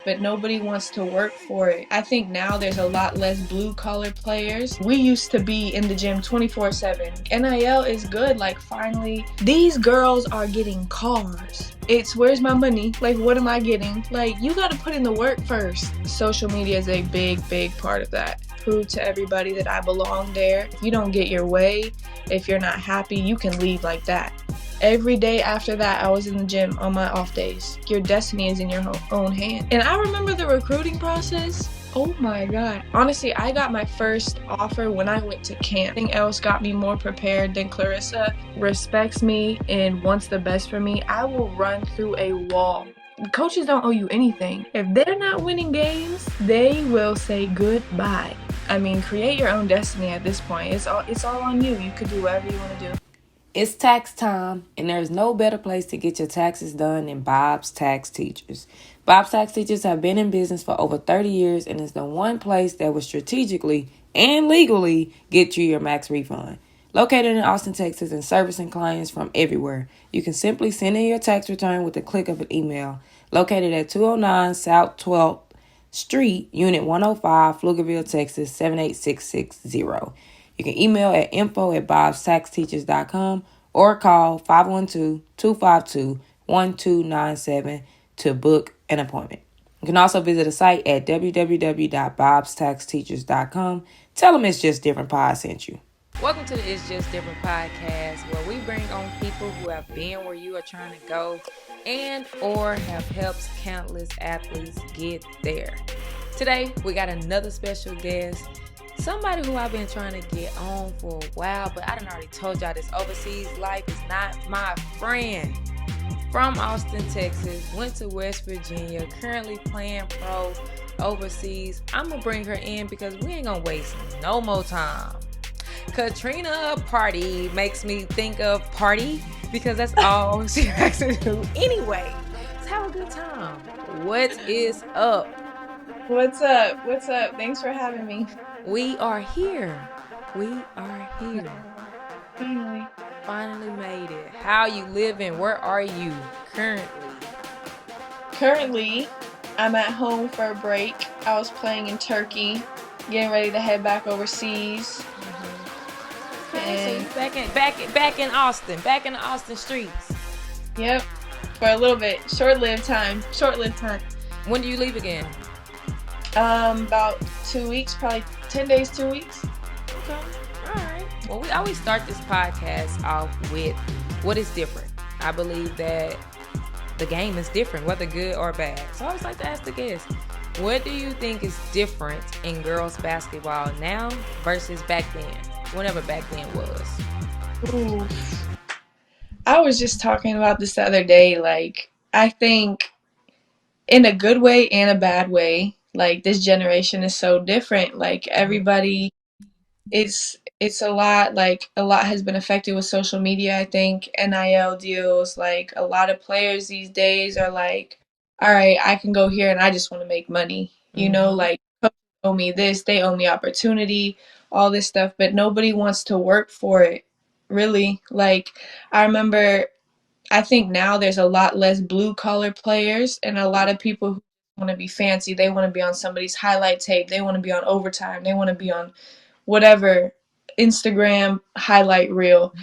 but nobody wants to work for it. I think now there's a lot less blue collar players. We used to be in the gym 24/7. NIL is good. Like, finally, these girls are getting cars. It's where's my money? Like, what am I getting? Like, you got to put in the work first. Social media is a big part of that. Prove to everybody that I belong there. If you don't get your way, if you're not happy, you can leave like that. Every day after that, I was in the gym on my off days. Your destiny is in your own hand. And I remember the recruiting process. Oh my God. Honestly, I got my first offer when I went to camp. Nothing else got me more prepared than Clarissa respects me and wants the best for me. I will run through a wall. Coaches don't owe you anything. If they're not winning games, they will say goodbye. I mean, create your own destiny at this point. It's all on you. You could do whatever you want to do. It's tax time, and there's no better place to get your taxes done than Bob's Tax Teachers. Bob's Tax Teachers have been in business for over 30 years and is the one place that will strategically and legally get you your max refund. Located in Austin, Texas, and servicing clients from everywhere, you can simply send in your tax return with the click of an email. Located at 209 South 12th Street, Unit 105, Pflugerville, Texas, 78660. You can email at info@bobstaxteachers.com or call 512-252-1297 to book an appointment. You can also visit the site at www.bobstaxteachers.com. Tell them It's Just Different Pod sent you. Welcome to the It's Just Different podcast, where we bring on people who have been where you are trying to go and or have helped countless athletes get there. Today, we got another special guest. Somebody who I've been trying to get on for a while, but I done already told y'all this overseas life is not my friend. From Austin, Texas, went to West Virginia, currently playing pro overseas. I'm going to bring her in because we ain't going to waste no more time. Katrina Pardee makes me think of party because that's all she likes to do anyway. Let's have a good time. What is up? What's up? Thanks for having me. We are here. Finally made it. How you living? Where are you currently? Currently, I'm at home for a break. I was playing in Turkey, getting ready to head back overseas. Okay, so you back in Austin, back in the Austin streets. Yep, for a little bit. Short-lived time. When do you leave again? About 2 weeks, probably 10 days, 2 weeks. Okay, all right. Well, we always start this podcast off with what is different. I believe that the game is different, whether good or bad. So I always like to ask the guests, what do you think is different in girls basketball now versus back then, whenever back then was? Ooh. I was just talking about this the other day. Like, I think in a good way and a bad way, like, this generation is so different. Like, everybody, it's a lot has been affected with social media. I think NIL deals, like, a lot of players these days are like, all right, I can go here and I just want to make money. You know, like, coaches owe me this, they owe me opportunity, all this stuff, but nobody wants to work for it, really. Like, I think now there's a lot less blue collar players and a lot of people who want to be fancy. They want to be on somebody's highlight tape. They want to be on overtime. They want to be on whatever Instagram highlight reel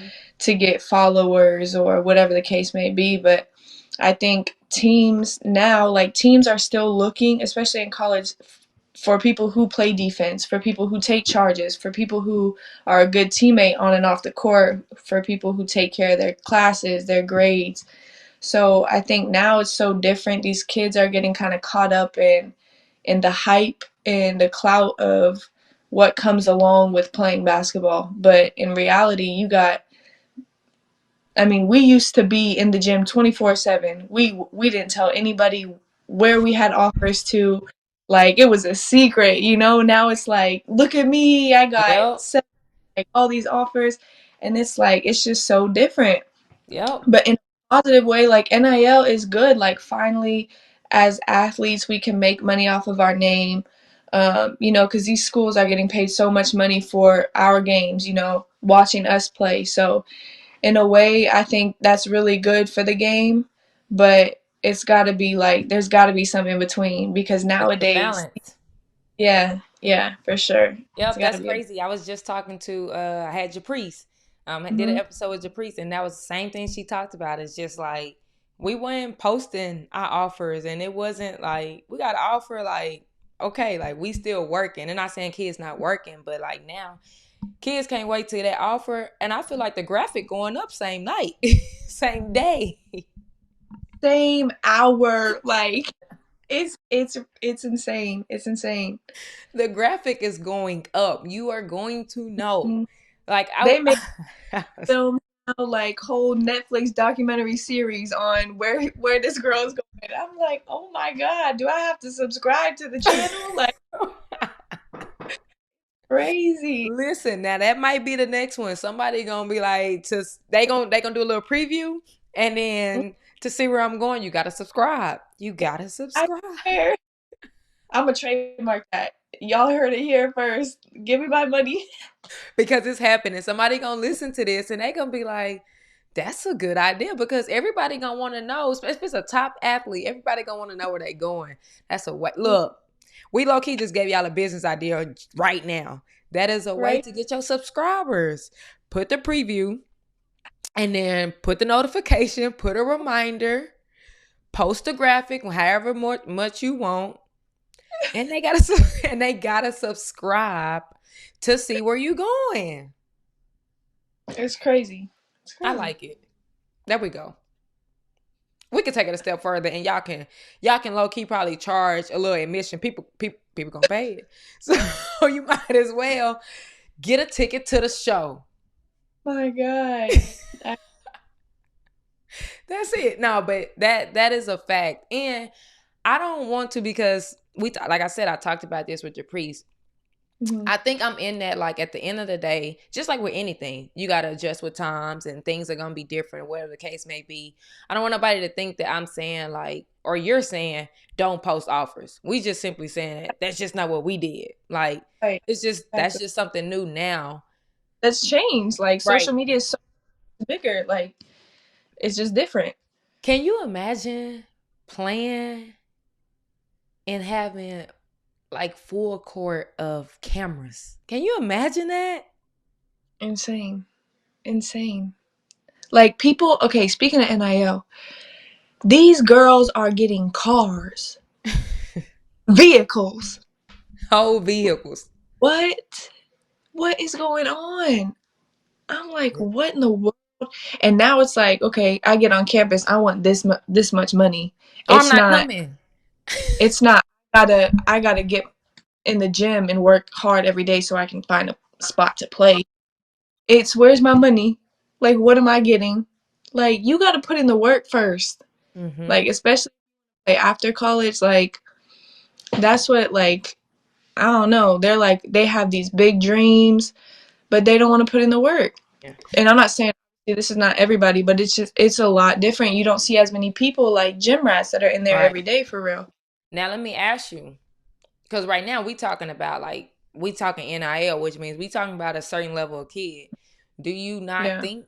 to get followers or whatever the case may be. But I think teams now, like, teams are still looking, especially in college, for people who play defense, for people who take charges, for people who are a good teammate on and off the court, for people who take care of their classes, their grades. So I think now it's so different. These kids are getting kind of caught up in the hype and the clout of what comes along with playing basketball. But in reality, we used to be in the gym 24/7. We didn't tell anybody where we had offers to. Like, it was a secret, you know? Now it's like, look at me, I got all these offers. And it's like, it's just so different. Yep. But in a positive way, like, NIL is good. Like, finally, as athletes, we can make money off of our name. Because these schools are getting paid so much money for our games, watching us play. So in a way, I think that's really good for the game. But it's got to be like there's got to be some in between because It's the nowadays, balance. yeah, yeah, for sure, it's Yep, got that's to be a. crazy. I was just talking to I had Japrice. I did an Mhm. episode with Japrice, and that was the same thing she talked about. It's just like we weren't posting our offers, and it wasn't like we got an offer like okay, like we still working. And not saying kids not working, but like now kids can't wait till that offer. And I feel like the graphic going up same night, same day. Same hour, like it's insane. It's insane. The graphic is going up. You are going to know. Mhm. Like They make I film now, like whole Netflix documentary series on where this girl is going. I'm like, oh my god, do I have to subscribe to the channel? Like crazy. Listen, now that might be the next one. Somebody gonna be like, just they gonna do a little preview, and then to see where I'm going, you gotta subscribe. You gotta I subscribe swear. I'm gonna trademark that. Y'all heard it here first. Give me my money. because it's happening. Somebody gonna listen to this, and they gonna be like, "That's a good idea," because everybody gonna want to know. If it's a top athlete, everybody gonna want to know where they going. That's a way. Look, we low key just gave y'all a business idea right now. That is a way Right? to get your subscribers. Put the preview and then put the notification, put a reminder, post a graphic, however much you want, and they gotta and they gotta subscribe to see where you going. It's crazy. It's I crazy. like it. There we go. We can take it a step further, and y'all can low key probably charge a little admission. People gonna pay it, so you might as well get a ticket to the show. My God. I, That's it. No, but that is a fact, and I don't want to because like I said, I talked about this with your priest. mhm. I think I'm in that, like, at the end of the day, just like with anything, you got to adjust with times and things are going to be different, whatever the case may be. I don't want nobody to think that I'm saying, like, or you're saying, don't post offers. We just simply saying that's just not what we did. Like, Right. it's just, that's Exactly. just something new now. That's changed. Like social Right. media is so bigger. Like it's just different. Can you imagine playing and having like full court of cameras? Can you imagine that? Insane. Insane. Like people, okay, speaking of NIL, these girls are getting cars, vehicles. Whole vehicles. What? What is going on? I'm like, what in the world? And now it's like, okay, I get on campus, I want this much money. Oh, I'm It's not not. coming. It's not. I gotta get in the gym and work hard every day so I can find a spot to play. It's where's my money? Like, what am I getting? Like, you got to put in the work first. Mm-hmm. Like, especially like, after college, like that's what like I don't know. They're like they have these big dreams, but they don't want to put in the work. Yeah. And I'm not saying this is not everybody, but it's a lot different. You don't see as many people like gym rats that are in there Right. every day for real. Now let me ask you, because right now we talking about like we talking NIL, which means we talking about a certain level of kid. Do you not Yeah. think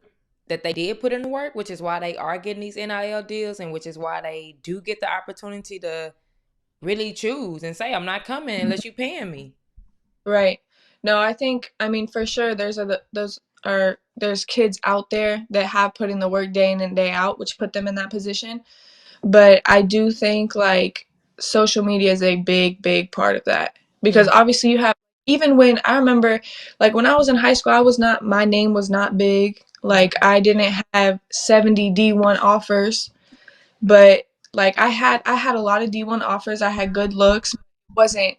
that they did put in the work, which is why they are getting these NIL deals, and which is why they do get the opportunity to really choose and say, "I'm not coming unless you paying me." Right. No, I think I mean for sure there's kids out there that have put in the work day in and day out, which put them in that position. But I do think like social media is a big part of that. Because Mm-hmm. obviously you have even when I remember like when I was in high school, my name was not big. Like Mm-hmm. I didn't have 70 D1 offers, but like I had a lot of D1 offers. I had good looks, wasn't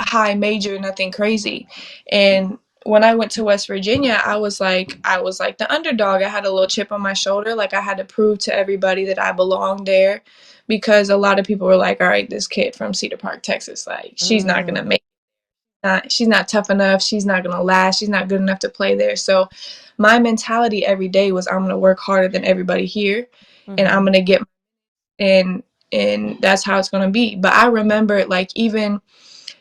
high major, nothing crazy. And when I went to West Virginia, I was like the underdog. I had a little chip on my shoulder, like I had to prove to everybody that I belonged there because a lot of people were like, "All right, this kid from Cedar Park, Texas, like she's not going to Mm-hmm. make she's not tough enough, she's not going to last, she's not good enough to play there." So my mentality every day was I'm going to work harder than everybody here and I'm Mm-hmm. going to get and and that's how it's going to be. But I remember like even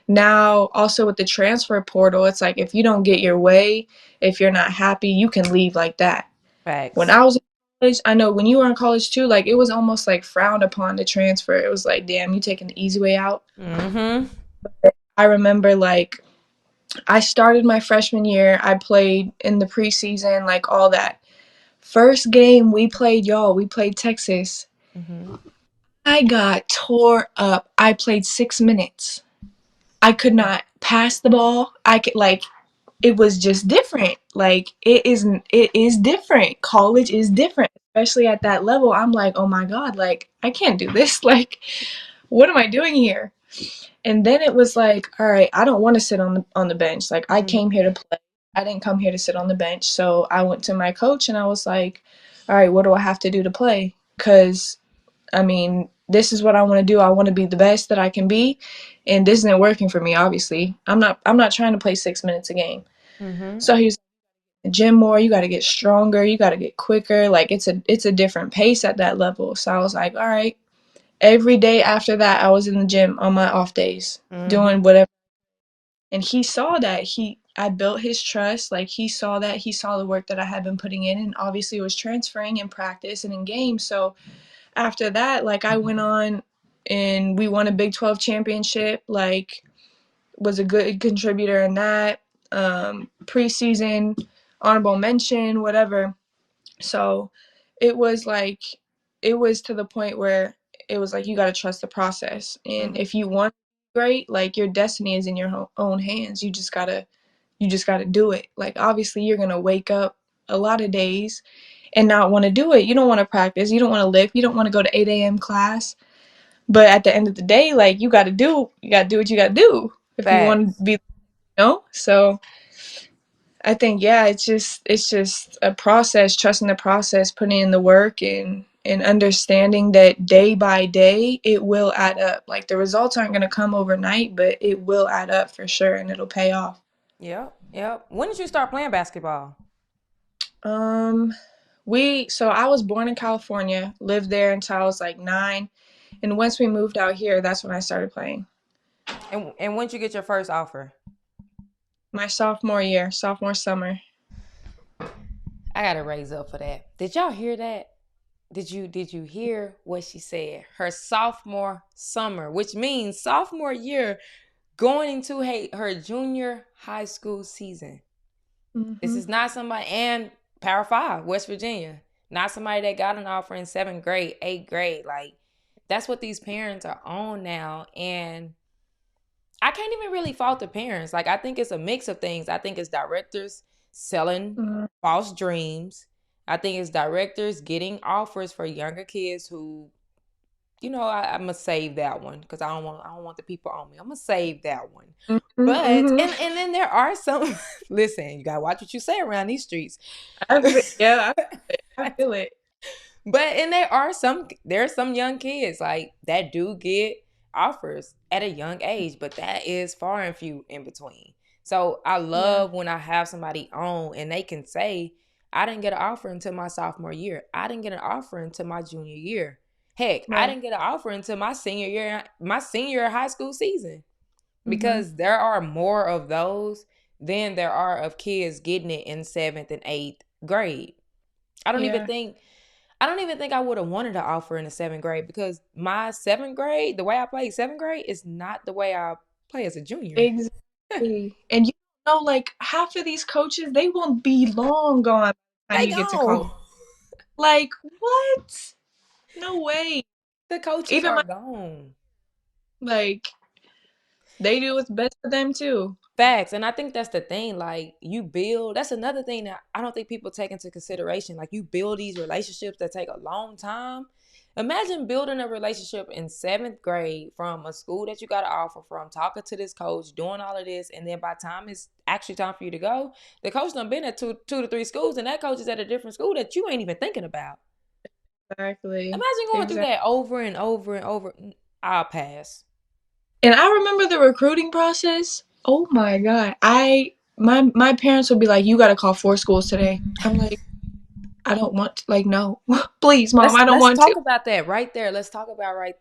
now also with the transfer portal, it's like if you don't get your way, if you're not happy, you can leave like that. When Facts. I was in college, I know when you were in college too, like it was almost like frowned upon to transfer. It was like, damn, you taking the easy way out. Mm-hmm. I remember like I started my freshman year. I played in the preseason, like all that. First game we played, y'all, we played Texas. Mm-hmm. I got tore up. I played 6 minutes. I could not pass the ball. I could like it was just different. Like it is different. College is different, especially at that level. I'm like, oh my God, like I can't do this. Like, what am I doing here? And then it was like, all right, I don't want to sit on the bench. Like I Mm-hmm. came here to play. I didn't come here to sit on the bench. So I went to my coach and I was like, all right, what do I have to do to play? Because I mean, this is what I want to do. I want to be the best that I can be, and this isn't working for me. Obviously, I'm not trying to play 6 minutes a game. Mm-hmm. So he was like, gym more. You got to get stronger. You got to get quicker. Like it's a different pace at that level. So I was like, all right. Every day after that, I was in the gym on my off days, Mm-hmm. doing whatever. And he saw that. I built his trust. Like he saw that. He saw the work that I had been putting in, and obviously it was transferring in practice and in games. So after that, like I went on and we won a Big 12 championship, like was a good contributor in that. Preseason, honorable mention, whatever. So it was like, it was to the point where it was like, you got to trust the process. And Mm-hmm. if you want great, like your destiny is in your own hands. You just got to do it. Like, obviously you're going to wake up a lot of days and not want to do it. You don't want to practice. You don't want to lift. You don't want to go to 8 a.m. class. But at the end of the day, like you got to do what you got to do if you want to Facts. be, So I think, yeah, it's just a process, trusting the process, putting in the work, and understanding that day by day it will add up. Like the results aren't going to come overnight, but it will add up for sure and it'll pay off. Yep. Yep. When did you start playing basketball? Um so I was born in California, lived there until I was like 9, and once we moved out here, that's when I started playing. And when did you get your first offer? My sophomore year, sophomore summer. I gotta raise up for that. Did y'all hear that? Did you hear what she said? Her sophomore summer, which means sophomore year, going into her junior high school season. This Mhm. is not somebody, and Power Five, West Virginia, not somebody that got an offer in seventh grade, eighth grade. Like that's what these parents are on now, and I can't even really fault the parents. Like I think it's a mix of things. I think it's directors selling Mhm. false dreams. I think it's directors getting offers for younger kids who, I'm gonna save that one because I don't want the people on me. I'm gonna save that one. Mhm. But Mhm. and then there are some. Listen, you gotta watch what you say around these streets. Yeah, I feel it. But and there are some young kids like that do get offers at a young age, but that is far and few in between. So I Yeah. love when I have somebody on and they can say, I didn't get an offer until my sophomore year. I didn't get an offer until my junior year. Heck, I Right. didn't get an offer until my senior high school season. Mhm. Because there are more of those than there are of kids getting it in seventh and eighth grade. I don't even Yeah. think I don't even think I would have wanted to offer in the seventh grade because my seventh grade, the way I played seventh grade, is not the way I play as a junior. Exactly. And you know, like half of these coaches, they won't be long gone by the time They you get to college. gone. Like, what? No way. The coaches Even are my gone. like they do what's best for them too. Facts. And I think that's the thing. Like, that's another thing that I don't think people take into consideration. Like, you build these relationships that take a long time. Imagine building a relationship in seventh grade from a school that you got to offer from, talking to this coach, doing all of this. And then by the time it's actually time for you to go, the coach done been at two to three schools, and that coach is at a different school that you ain't even thinking about. Exactly. Imagine going through Exactly. that over and over and over. I'll pass. And I remember the recruiting process. Oh my God. My parents would be like, you gotta call 4 schools today. I'm like, I don't want to, like, no. Please, mom, Let's I don't let's want to. talk about that right there. Let's talk about right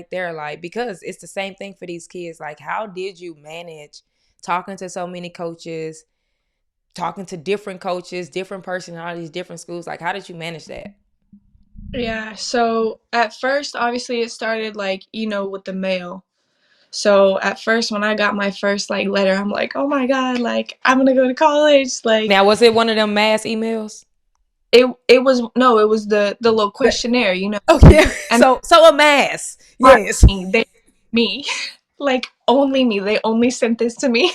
there, like because it's the same thing for these kids. Like, how did you manage talking to so many coaches, talking to different coaches, different personalities, different schools? Like, how did you manage that? Yeah, so at first, obviously, it started like, with the mail. So at first, when I got my first like letter, I'm like, oh my God, like I'm gonna go to college. Like Now, was it one of them mass emails? it was no, it was the little questionnaire, Okay, and so a mass, part yes. they me, like only me. They only sent this to me.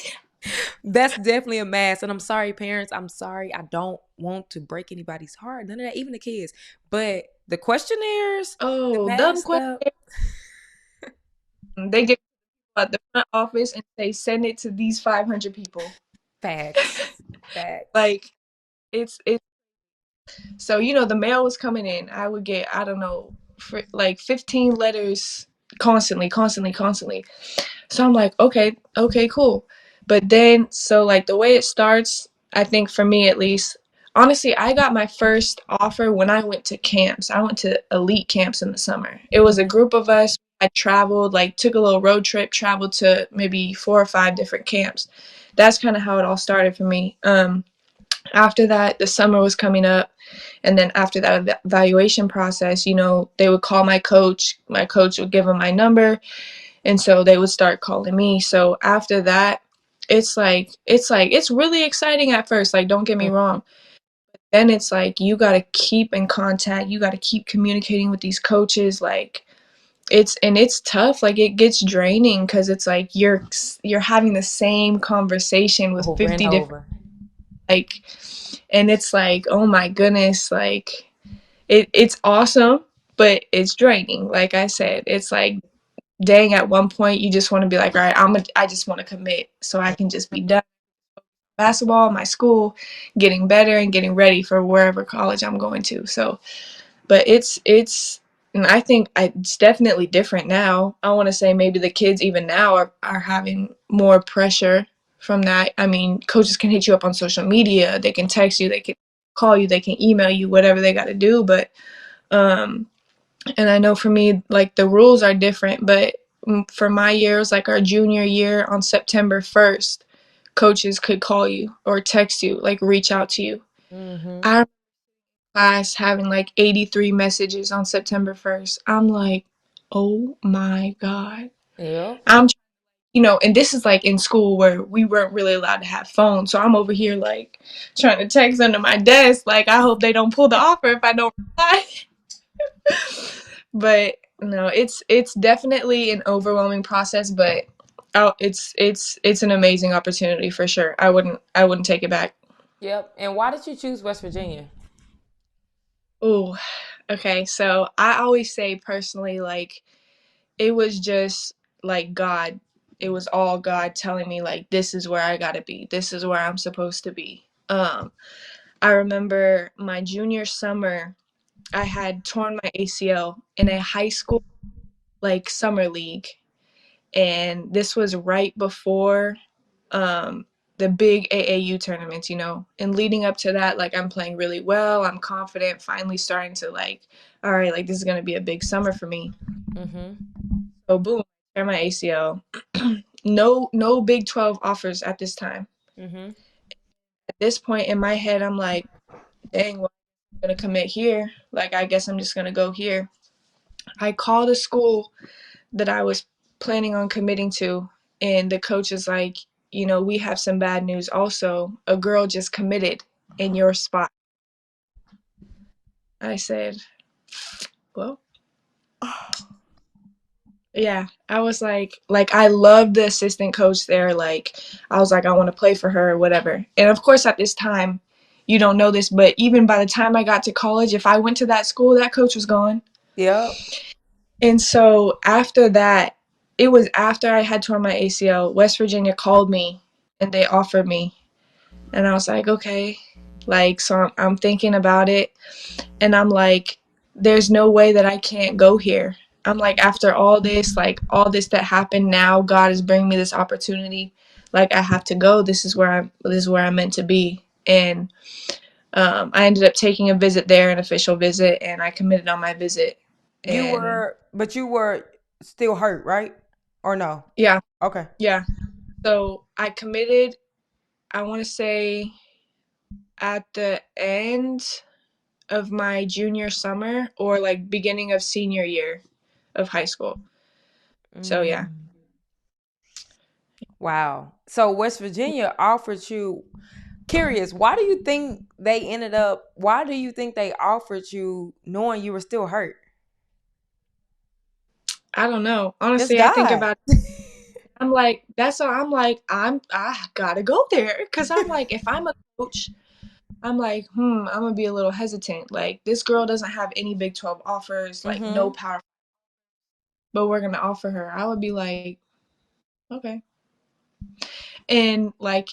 That's definitely a mass. And I'm sorry, parents. I'm sorry. I don't want to break anybody's heart. None of that, even the kids. But the questionnaires, the Oh, dumb mass stuff, question. They get at the front office and say send it to these 500 people. facts. Facts. Like it's so the mail was coming in. I would get, I don't know, for like 15 letters constantly, constantly, constantly. So I'm like, okay, okay, cool. But then, so like the way it starts, I think for me at least, honestly, I got my first offer when I went to camps. I went to elite camps in the summer. It was a group of us. I traveled, like took a little road trip, traveled to maybe 4 or 5 different camps. That's kind of how it all started for me. After that, the summer was coming up. And then after that evaluation process, they would call my coach. My coach would give them my number, and so they would start calling me. So after that, it's really exciting at first, like don't get me wrong. Then it's like you got to keep in contact, you got to keep communicating with these coaches, like it's tough, like it gets draining because it's like you're having the same conversation with Over and 50 different, over. like, and it's like, oh my goodness, like it's awesome, but it's draining. Like I said, it's like, dang, at one point you just want to be like, all right, I just want to commit so I can just be done basketball, my school, getting better and getting ready for wherever college I'm going to. So, but it's and I think it's definitely different now. I want to say maybe the kids even now are having more pressure from that. I mean, coaches can hit you up on social media, they can text you, they can call you, they can email you, whatever they got to do, but um and I know for me, like the rules are different, but for my year, it was like our junior year on September 1st, coaches could call you or text you, like reach out to you. Mm-hmm. I remember class having like 83 messages on September 1st. I'm like, oh my God. Yep. I'm, and this is like in school where we weren't really allowed to have phones. So I'm over here like trying to text under my desk. Like, I hope they don't pull the offer if I don't reply. But no, it's definitely an overwhelming process, but it's an amazing opportunity for sure. I wouldn't take it back. Yep. And why did you choose West Virginia? Oh, okay. So I always say personally, like it was just like God. It was all God telling me like this is where I gotta be. This is where I'm supposed to be. I remember my junior summer, I had torn my ACL in a high school like summer league, and this was right before um the big AAU tournaments, and leading up to that, like I'm playing really well, I'm confident, finally starting to like, all right, like this is going to be a big summer for me. Mm-hmm. So boom, tear my ACL. No Big 12 offers at this time. Mm-hmm. At this point in my head, I'm like, dang, well, I'm going to commit here, like I guess I'm just going to go here. I called a school that I was planning on committing to, and the coach is like, we have some bad news also. A girl just committed in your spot. I said, well, yeah. I was like I love the assistant coach there. Like I was like, I want to play for her or whatever. And of course at this time, you don't know this, but even by the time I got to college, if I went to that school, that coach was gone. Yep. And so after that, it was after I had torn my ACL, West Virginia called me and they offered me. And I was like, okay. Like, so I'm thinking about it. And I'm like, there's no way that I can't go here. I'm like, after all this, like all this that happened, now God is bringing me this opportunity. Like, I have to go. This is where I'm meant to be. And I ended up taking a visit there, an official visit, and I committed on my visit. And But you were still hurt, right? Or no? yeah, Okay. yeah. So I committed, I want to say at the end, of my junior summer or like beginning of senior year of high school. So yeah. Mm. Wow. So West Virginia offered you, curious, why do you think they offered you knowing you were still hurt? I don't know. Just Honestly, I think God. about I'm like, that's why I'm like, I gotta go there. Cause I'm like, if I'm a coach, I'm like, I'm gonna be a little hesitant. Like, this girl doesn't have any Big 12 offers, like no Mm-hmm. power, but we're gonna offer her. I would be like, okay. And like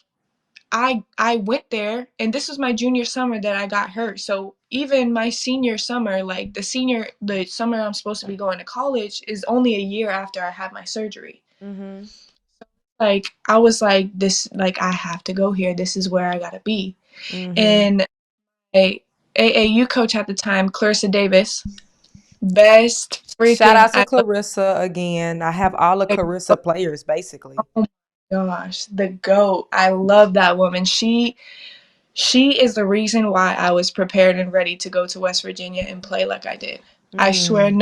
I went there and this was my junior summer that I got hurt. So even my senior summer, like the summer I'm supposed to be going to college is only a year after I had my surgery. Mm-hmm. Like I was like this like I have to go here. This is where I gotta be. Mm-hmm. And a AAU coach at the time, Clarissa Davis, best Shout freaking out to Clarissa again. I have all the Clarissa players basically. oh my gosh, the GOAT. I love that woman. She is the reason why I was prepared and ready to go to West Virginia and play like I did. I swear Mm.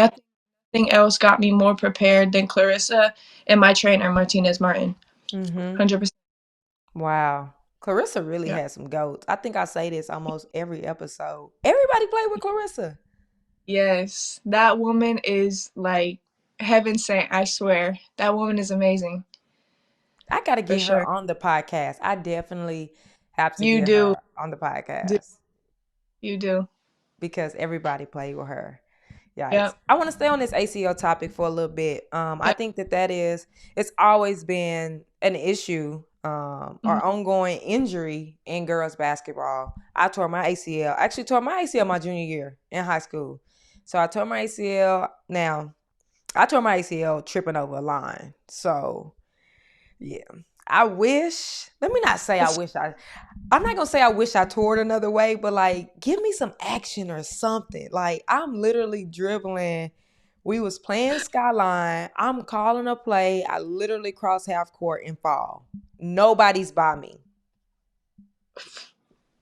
nothing else got me more prepared than Clarissa and my trainer Martinez Martin. Mm-hmm. 100%. Wow. Clarissa really Yeah. had some goats. I think I say this almost every episode. Everybody played with Clarissa. Yes, that woman is like heaven sent, I swear. That woman is amazing. I got to For get her sure. on the podcast. I definitely have to You get do. her on the Do. podcast You do. because everybody played with her. Yikes. Yep. I want to stay on this ACL topic for a little bit. I Yep. think it's always been an issue Mhm. or ongoing injury in girls basketball. I actually tore my ACL my junior year in high school. So I tore my ACL. Now, I tore my ACL tripping over a line. So, yeah. Let me not say It's I'm not gonna say I wish I tore it another way, but like give me some action or something. Like I'm literally dribbling. We was playing Skyline. I'm calling a play. I literally cross half court and fall. Nobody's by me.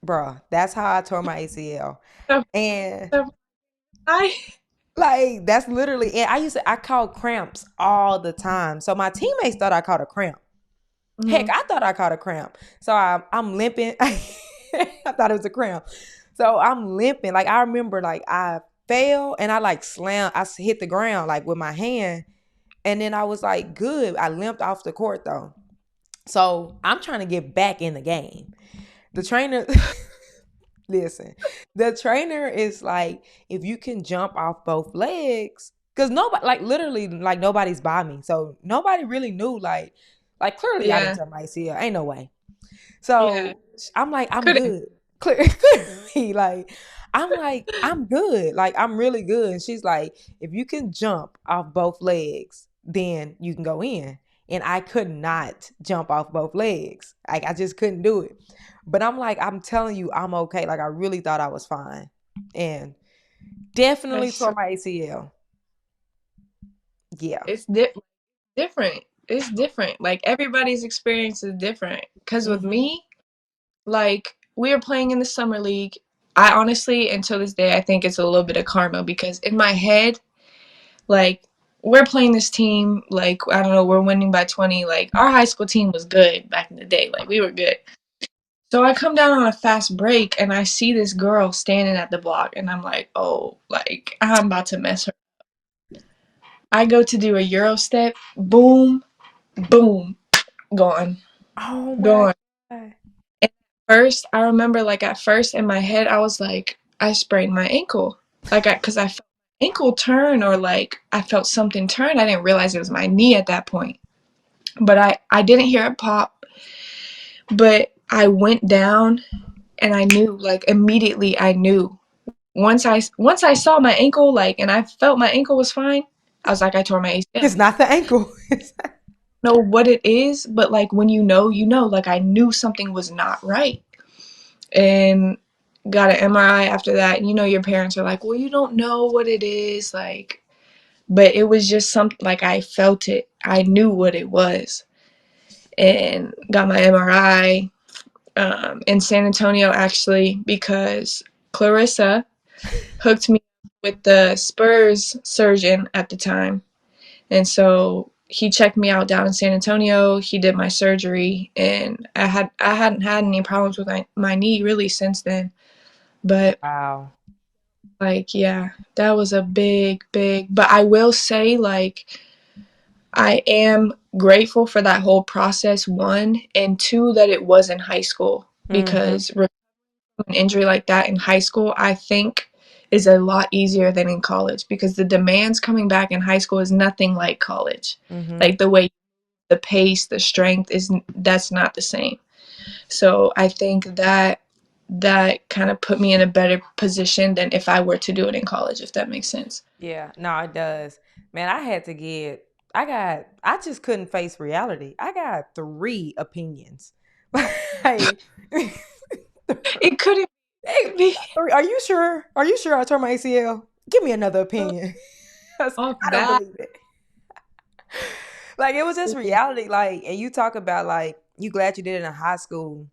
Bruh, that's how I tore my ACL. so, And so I like that's literally and I caught cramps all the time. So my teammates thought I caught a cramp. Heck, Mhm. I thought I caught a cramp. So I'm limping. I thought it was a cramp. So I'm limping. Like I remember like I fell and I like slammed, hit the ground like with my hand. And then I was like, good. I limped off the court though. So I'm trying to get back in the game. The trainer, listen, the trainer is like, if you can jump off both legs, because nobody, like literally, like nobody's by me. So nobody really knew, like clearly I didn't Yeah. tear my ACL. Ain't no way. Yeah. So I'm like, I'm Couldn't. good. Clearly, like, I'm like, I'm good. Like, I'm really good. And she's like, if you can jump off both legs, then you can go in. And I could not jump off both legs. Like, I just couldn't do it. But I'm like, I'm telling you, I'm okay. Like, I really thought I was fine. And definitely That's tore my ACL. Yeah. it's different. It's different. Like everybody's experience is different. Cause with Mm-hmm. me, like we were playing in the summer league. I honestly, until this day, I think it's a little bit of karma because in my head, like we're playing this team, like I don't know, we're winning by 20. Like our high school team was good back in the day. Like we were good. So I come down on a fast break and I see this girl standing at the block and I'm like, oh, like I'm about to mess her. I go to do a Euro step, boom, boom, gone, Oh my gone. God. And first, I remember like at first in my head, I was like, I sprained my ankle. Cause I felt my ankle turn or like I felt something turn. I didn't realize it was my knee at that point. But I didn't hear it pop. But I went down and I knew, like immediately I knew. Once I saw my ankle, like and I felt my ankle was fine, I was like, I tore my ACL. It's not the ankle. Know what it is, but like when you know, you know. Like I knew something was not right. And got an MRI after that. And you know your parents are like, "Well, you don't know what it is." Like but it was just something like I felt it. I knew what it was. And got my MRI in San Antonio actually because Clarissa hooked me up with the Spurs surgeon at the time. And so he checked me out down in San Antonio. He did my surgery, and I hadn't had any problems with my knee really since then. But Wow. like, yeah, that was a big. But I will say, like, I am grateful for that whole process. One, and two, that it was in high school, Mm-hmm. because an injury like that in high school, I think, is a lot easier than in college, because the demands coming back in high school is nothing like college. Mm-hmm. Like the way, the pace, the strength is, that's not the same. So I think that that kind of put me in a better position than if I were to do it in college, if that makes sense. Yeah, no, it does. Man, I just couldn't face reality. I got three opinions. Like, It couldn't be three. Are you sure? Are you sure I tore my ACL? Give me another opinion. 'Cause off I don't that. believe it. Like, it was just reality. Like, and you talk about like you glad you did it in high school.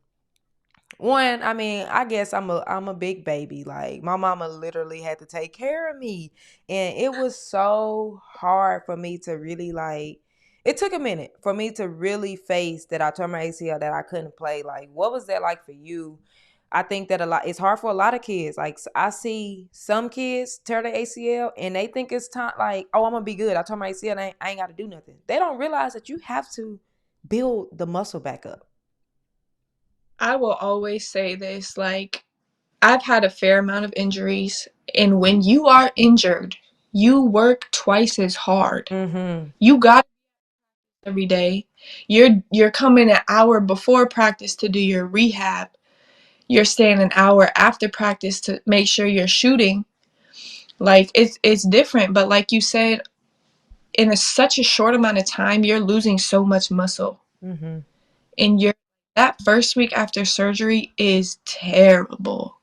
One, I mean, I guess I'm a big baby. Like my mama literally had to take care of me. And it was so hard for me to really like it took a minute for me to really face that I tore my ACL, that I couldn't play. Like, what was that like for you? I think that a lot it's hard for a lot of kids. Like I see some kids tear their ACL and they think it's time like, oh, I'm gonna be good. I tore my ACL and I ain't gotta do nothing. They don't realize that you have to build the muscle back up. I will always say this, like, I've had a fair amount of injuries, and when you are injured, you work twice as hard. Mm-hmm. You got every day. You're coming an hour before practice to do your rehab. You're staying an hour after practice to make sure you're shooting. Like, it's different, but like you said, in such a short amount of time, you're losing so much muscle. Mm-hmm. And you're that first week after surgery is terrible.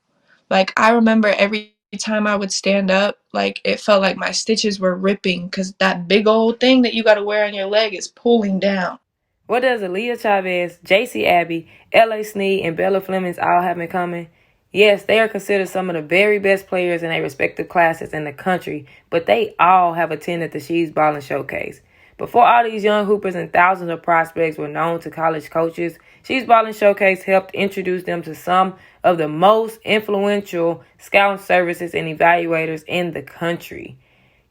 Like, I remember every time I would stand up, like, it felt like my stitches were ripping because that big old thing that you got to wear on your leg is pulling down. What does Aaliyah Chavez, J.C. Abbey, L.A. Snead, and Bella Flemings all have in common? Yes, they are considered some of the very best players in their respective classes in the country, but they all have attended the She's Ballin' Showcase. Before all these young hoopers and thousands of prospects were known to college coaches, She's Ballin' Showcase helped introduce them to some of the most influential scouting services and evaluators in the country.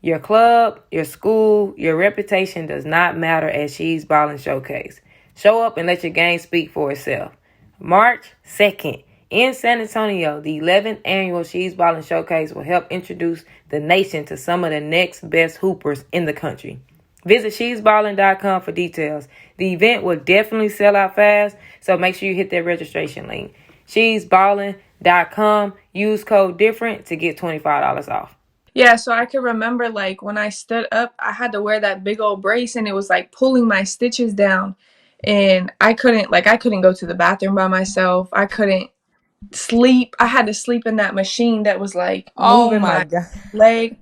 Your club, your school, your reputation does not matter at She's Ballin' Showcase. Show up and let your game speak for itself. March 2nd in San Antonio, the 11th annual She's Ballin' Showcase will help introduce the nation to some of the next best hoopers in the country. Visit she'sballin.com for details. The event will definitely sell out fast, so make sure you hit that registration link. She'sballin.com. Use code DIFFERENT to get $25 off. Yeah, so I could remember, like, when I stood up, I had to wear that big old brace, and it was like pulling my stitches down. And I couldn't go to the bathroom by myself. I couldn't sleep. I had to sleep in that machine that was like Oh moving my my God. leg.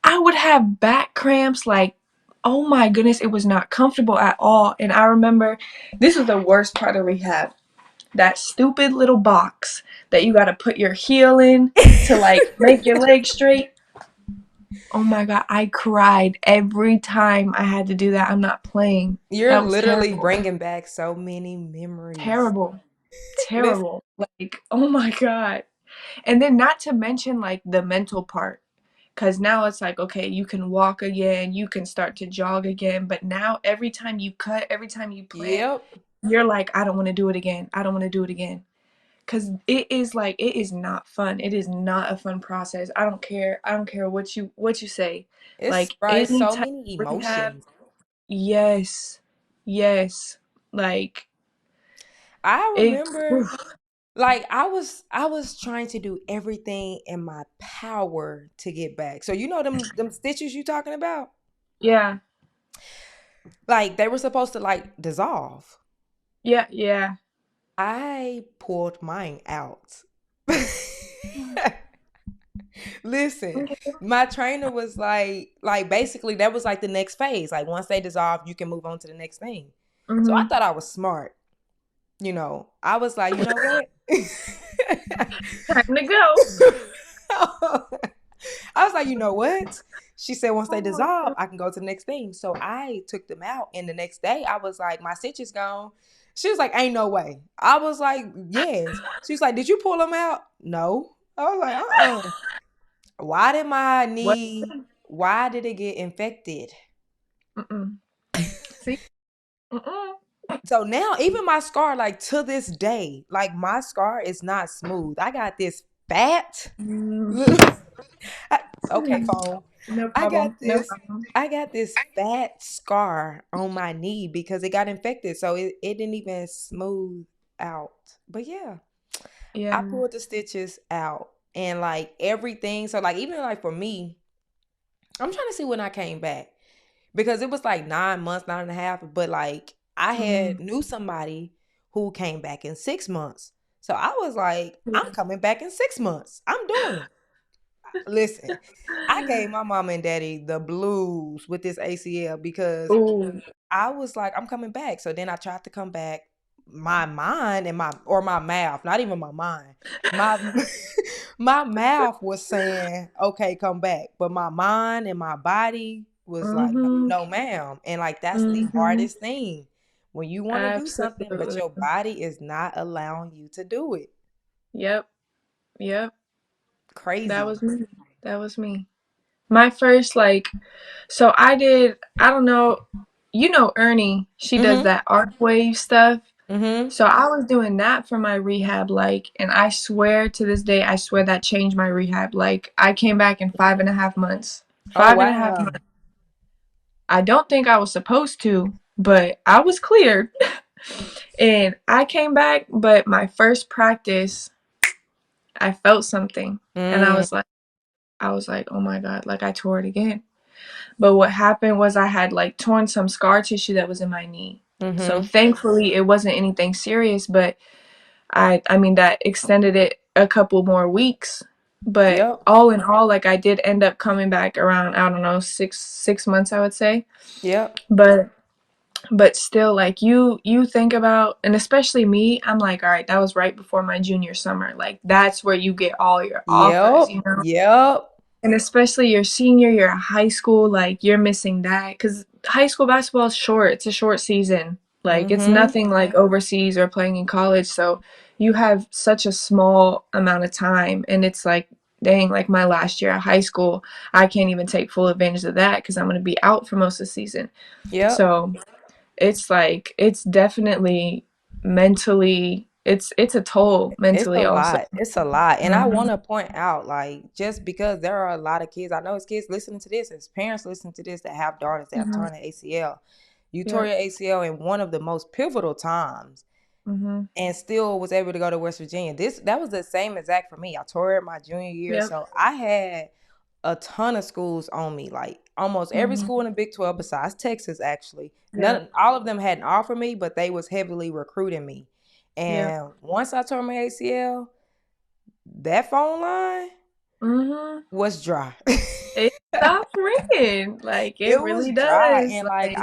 I would have back cramps, like, oh my goodness, it was not comfortable at all. And I remember this was the worst part of rehab. That stupid little box that you got to put your heel in to like make your leg straight. Oh my God, I cried every time I had to do that. I'm not playing. You're That was literally terrible. bringing back so many memories. Terrible. Listen, Terrible. Like, oh my God. And then not to mention like the mental part. Cause now it's like, okay, you can walk again, you can start to jog again. But now every time you cut, every time you plant, yep. you're like, I don't want to do it again. I don't want to do it again. Cause it is like, it is not fun. It is not a fun process. I don't care. I don't care what you say. It's Like right. any So type many of rehab, emotions. yes. Yes. Like I it remember oof. like I was trying to do everything in my power to get back. So you know them stitches you talking about? Yeah. Like they were supposed to like dissolve. Yeah, yeah. I pulled mine out. Listen, Okay. my trainer was like basically that was like the next phase. Like once they dissolve, you can move on to the next thing. So I Mhm. thought I was smart. I was like, you know what? Time to go. I was like, you know what? She said once they Oh my dissolve, God. I can go to the next thing. So I took them out, and the next day I was like, my stitch is gone. She was like, ain't no way. I was like, yes. She was like, did you pull them out? No. I was like, Why did my What? knee? Why did it get infected? Mm-mm. See? Mm-mm. So now, even my scar, like to this day, like my scar is not smooth. I got this fat. Mm. I- okay, phone. No I got problem. No this. problem. I got this fat scar on my knee because it got infected, so it didn't even smooth out. But yeah, I Yeah. pulled the stitches out and like everything. So like even like for me, I'm trying to see when I came back because it was like 9 months, 9.5. But like I Mm. had knew somebody who came back in 6 months. So I was like, I'm Yeah. coming back in 6 months. I'm doing it. Listen, I gave my mom and daddy the blues with this ACL because Ooh. I was like, I'm coming back. So then I tried to come back. My mind and my mouth, not even my mind. My my mouth was saying, okay, come back. But my mind and my body was like, no, Mm-hmm. no, ma'am. And like that's the Mm-hmm. hardest thing. When you want to do something, but Absolutely. your body is not allowing you to do it. Yep. Yep. That Crazy. was me. That was me. My first, like, so I don't know, Ernie, she does Mm-hmm. that arc wave stuff. Mm-hmm. So I was doing that for my rehab, like, and I swear to this day, I swear that changed my rehab. Like, I came back in 5.5 months. Oh Five and a half wow. months. I don't think I was supposed to, but I was cleared. And I came back, but my first practice, I felt something. And Mm. I was like, oh my God, like I tore it again. But what happened was I had like torn some scar tissue that was in my knee. So Mm-hmm. thankfully it wasn't anything serious, but I mean that extended it a couple more weeks. But Yep. all in all, like I did end up coming back around, I don't know, six months I would say. Yep. But still, like you think about, and especially me, I'm like, all right, that was right before my junior summer. Like that's where you get all your offers, Yep. Yep. and especially your senior year of high school, like you're missing that because high school basketball is short. It's a short season. Like it's Mm-hmm. nothing like overseas or playing in college. So you have such a small amount of time, and it's like, dang, like my last year of high school, I can't even take full advantage of that because I'm going to be out for most of the season. Yep. So it's like it's definitely mentally, it's a toll It's mentally a also. lot. It's a lot. And I want Mhm. to point out, like, just because there are a lot of kids, I know it's kids listening to this, it's parents listening to this that have daughters that have Mhm. torn their ACL. You tore Yep. your ACL in one of the most pivotal times Mhm. and still was able to go to West Virginia. That was the same exact for me. I tore it my junior year. Yep. So I had a ton of schools on me, like almost every Mhm. school in the Big 12 besides Texas, actually. Yep. All of them hadn't offered me, but they was heavily recruiting me. Yep. And once I tore my ACL, that phone line Mhm. was dry. It stops ringing. Like it It was really dry. does. And like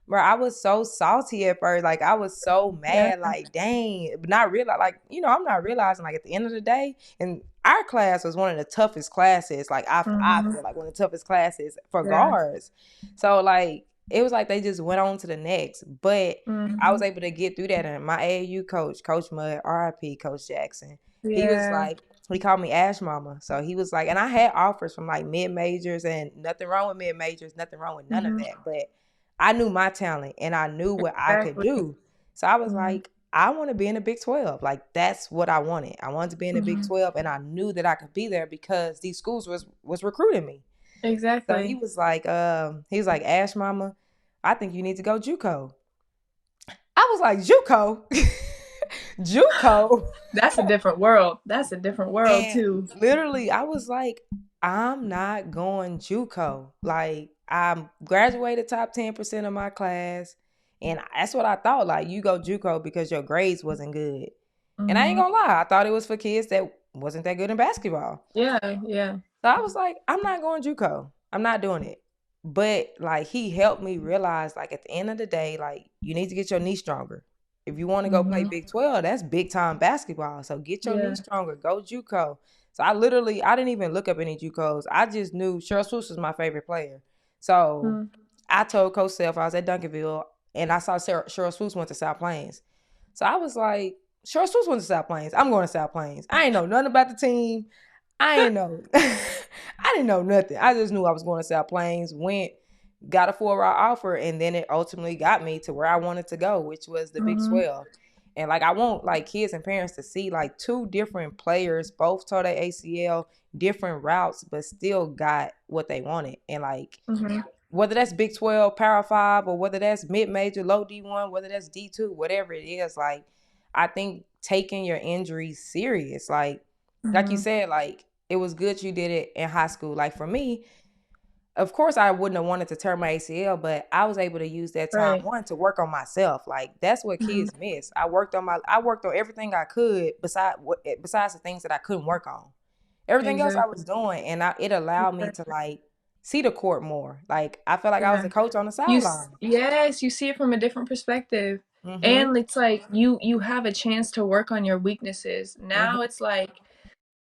Like I was so salty at first. Like I was so yeah. mad, like dang, but not realize like, I'm not realizing like at the end of the day, and our class was one of the toughest classes. Like I Mhm. feel like one of the toughest classes for Yeah. guards. So like it was like they just went on to the next. But I was Mhm. able to get through that. And my AAU coach, Coach Mudd, RIP, Coach Jackson, he was Yeah. like, he called me Ash Mama. So he was like, and I had offers from like mid majors, and nothing wrong with mid majors, nothing wrong with none of Mhm. that. But I knew my talent and I knew what I could Exactly. do. So I was Mhm. like, I want to be in the Big 12. Like that's what I wanted. I wanted to be in the Big Mhm. 12, and I knew that I could be there because these schools was recruiting me. So Exactly. he was like, Ash Mama, I think you need to go JUCO. I was like, JUCO? JUCO? That's a different world. That's a different world And too. literally, I was like, I'm not going JUCO. Like, I'm graduated top 10% of my class. And that's what I thought. Like, you go JUCO because your grades wasn't good. And I ain't Mhm. gonna lie, I thought it was for kids that wasn't that good in basketball. Yeah. Yeah. So I was like, I'm not going JUCO. I'm not doing it. But like he helped me realize, like at the end of the day, like you need to get your knee stronger. If you want to go play Mhm. Big 12, that's big time basketball. So get your knee Yeah. stronger. Go JUCO. So I didn't even look up any JUCOs. I just knew Cheryl Swoosh was my favorite player. So Mm. I told Coach Self I was at Duncanville and I saw Cheryl Swoosh went to South Plains. So I was like, Cheryl Swoosh went to South Plains. I'm going to South Plains. I ain't know nothing about the team. I ain't know. I didn't know nothing. I just knew I was going to South Plains, went, got a 4-route offer, and then it ultimately got me to where I wanted to go, which was the Big Mhm. 12. And like I want like kids and parents to see like two different players, both tore their ACL, different routes, but still got what they wanted. And like Mhm. whether that's Big 12, Power 5, or whether that's mid-major, low D1, whether that's D2, whatever it is, like I think taking your injuries serious. Like you Mhm. said, like it was good you did it in high school. Like for me, of course I wouldn't have wanted to tear my ACL, but I was able to use that time Right. one to work on myself. Like that's what Mhm. kids miss. I worked on everything I could besides the things that I couldn't work on. Everything else I was Exactly. doing, and it allowed me to Exactly. like see the court more. Like I felt like I was Yeah. the coach on the sideline. Yes, you see it from a different perspective. Mhm. And it's like you have a chance to work on your weaknesses. Now Mhm. it's like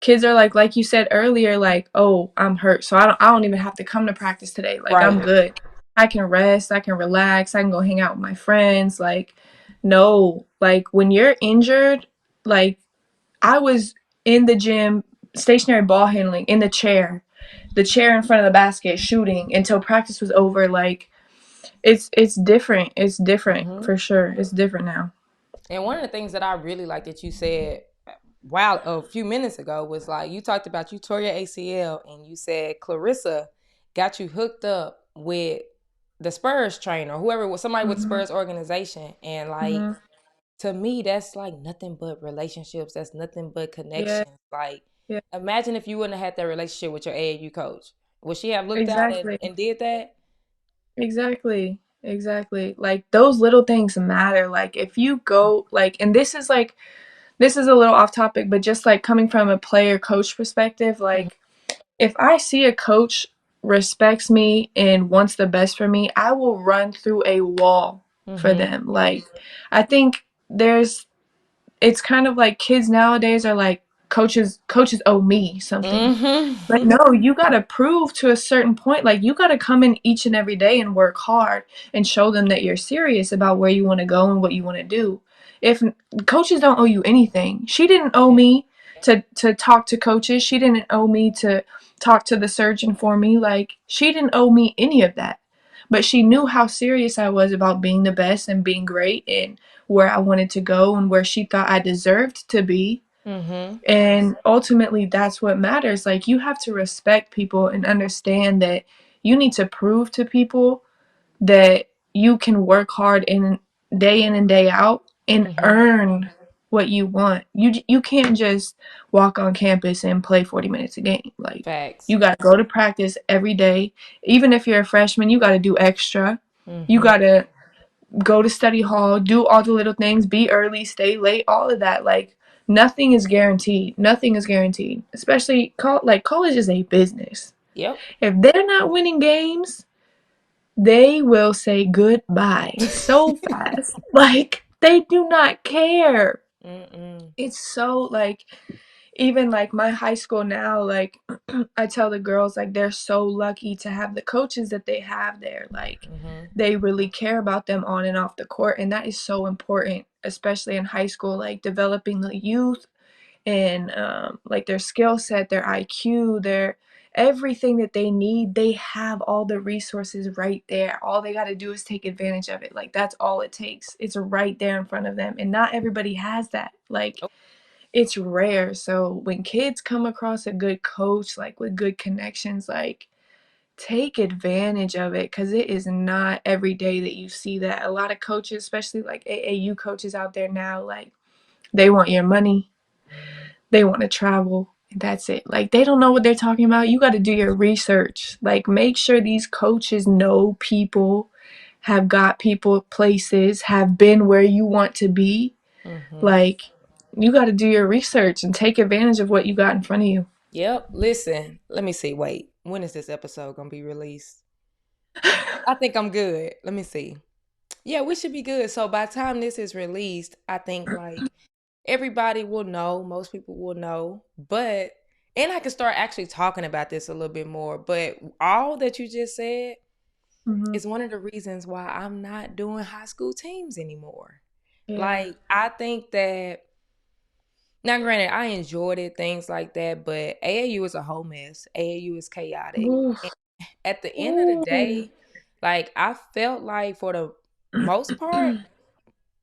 kids are like you said earlier, like, "Oh, I'm hurt, so I don't even have to come to practice today. Like Right. I'm good. I can rest, I can relax, I can go hang out with my friends." Like no, like when you're injured, like I was in the gym, stationary ball handling in the chair in front of the basket shooting until practice was over. Like it's different. It's different Mhm. for sure. It's different now. And one of the things that I really like that you said while a few minutes ago was like you talked about you tore your ACL and you said Clarissa got you hooked up with the Spurs trainer, whoever was somebody with Mhm. Spurs organization, and like Mhm. to me that's like nothing but relationships. That's nothing but Yeah. connections. Like Yeah. imagine if you wouldn't have had that relationship with your AAU coach. Would she have looked out Exactly. and did that? Exactly. Exactly. Like those little things matter. Like if you go and this is a little off topic, but just like coming from a player coach perspective, Mhm. like if I see a coach respects me and wants the best for me, I will run through a wall for Mhm. them. Like I think it's kind of like kids nowadays are like coaches owe me something. But Mhm. no, you got to prove to a certain point. Like, you got to come in each and every day and work hard and show them that you're serious about where you want to go and what you want to do. If coaches don't owe you anything, she didn't owe Yeah. me to talk to coaches. She didn't owe me to talk to the surgeon for me. Like, she didn't owe me any of that. But she knew how serious I was about being the best and being great and where I wanted to go and where she thought I deserved to be. Mhm. And ultimately, that's what matters. Like, you have to respect people and understand that you need to prove to people that you can work hard in and day out and Mhm. earn what you want. You can't just walk on campus and play 40 minutes a game. Like, Facts. you got to go to practice every day. Even if you're a freshman, you got to do extra. You Mhm. got to go to study hall, do all the little things, be early, stay late, all of that. Like nothing is guaranteed. Nothing is guaranteed. Especially college is a business. Yep. If they're not winning games, they will say goodbye so fast. Like they do not care. Mm-mm. It's so like even like my high school now, like I tell the girls like they're so lucky to have the coaches that they have there. Like Mhm. they really care about them on and off the court, and that is so important, especially in high school, like developing the youth and like their skill set, their IQ, their everything that they need. They have all the resources right there. All they got to do is take advantage of it. Like that's all it takes. It's right there in front of them, and not everybody has that. Like Nope. it's rare. So when kids come across a good coach, like with good connections, like take advantage of it because it is not every day that you see that. A lot of coaches, especially like AAU coaches out there now, like they want your money, they want to travel. And that's it. Like they don't know what they're talking about. You got to do your research. Like make sure these coaches know people, have got people places, have been where you want to be. Mhm. Like, you got to do your research and take advantage of what you got in front of you. Yep. Listen, let me see. Wait, when is this episode gonna be released? I think I'm good. Let me see. Yeah, we should be good. So by the time this is released, I think like everybody will know, most people will know, but And I can start actually talking about this a little bit more. But all that you just said Mhm. is one of the reasons why I'm not doing high school teams anymore. Yeah. Like, I think that now, granted, I enjoyed it, things like that, but AAU is a whole mess. AAU is chaotic. Oof. And at the end of the Ooh. day, like, I felt like for the most part,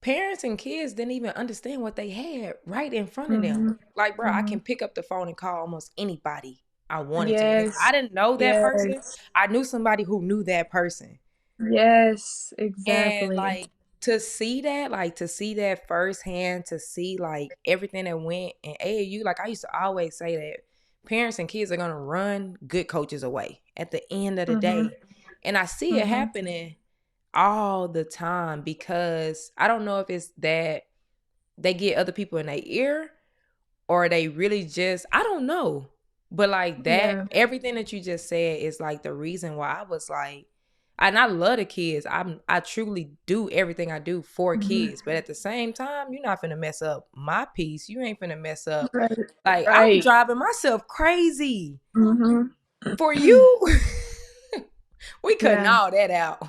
parents and kids didn't even understand what they had right in front of them. Mhm. Like, bro, I can Mhm. pick up the phone and call almost anybody I wanted to. And if I Yes. didn't know that person, Yes. I knew somebody who knew that person. Yes. And Exactly. like to see that, like to see that firsthand, to see like everything that went in AAU, like I used to always say that parents and kids are gonna run good coaches away at the end of the Mhm. day. And I see it Mhm. happening all the time because I don't know if it's that they get other people in their ear or they really just I don't know. But like that, Yeah. everything that you just said is like the reason why I was like, and I love the kids. I truly do everything I do for Mhm. kids. But at the same time, you're not finna mess up my peace. You ain't finna mess up. Right. Like I'm Right. driving myself crazy Mhm. for you. We cutting Yeah. all that out.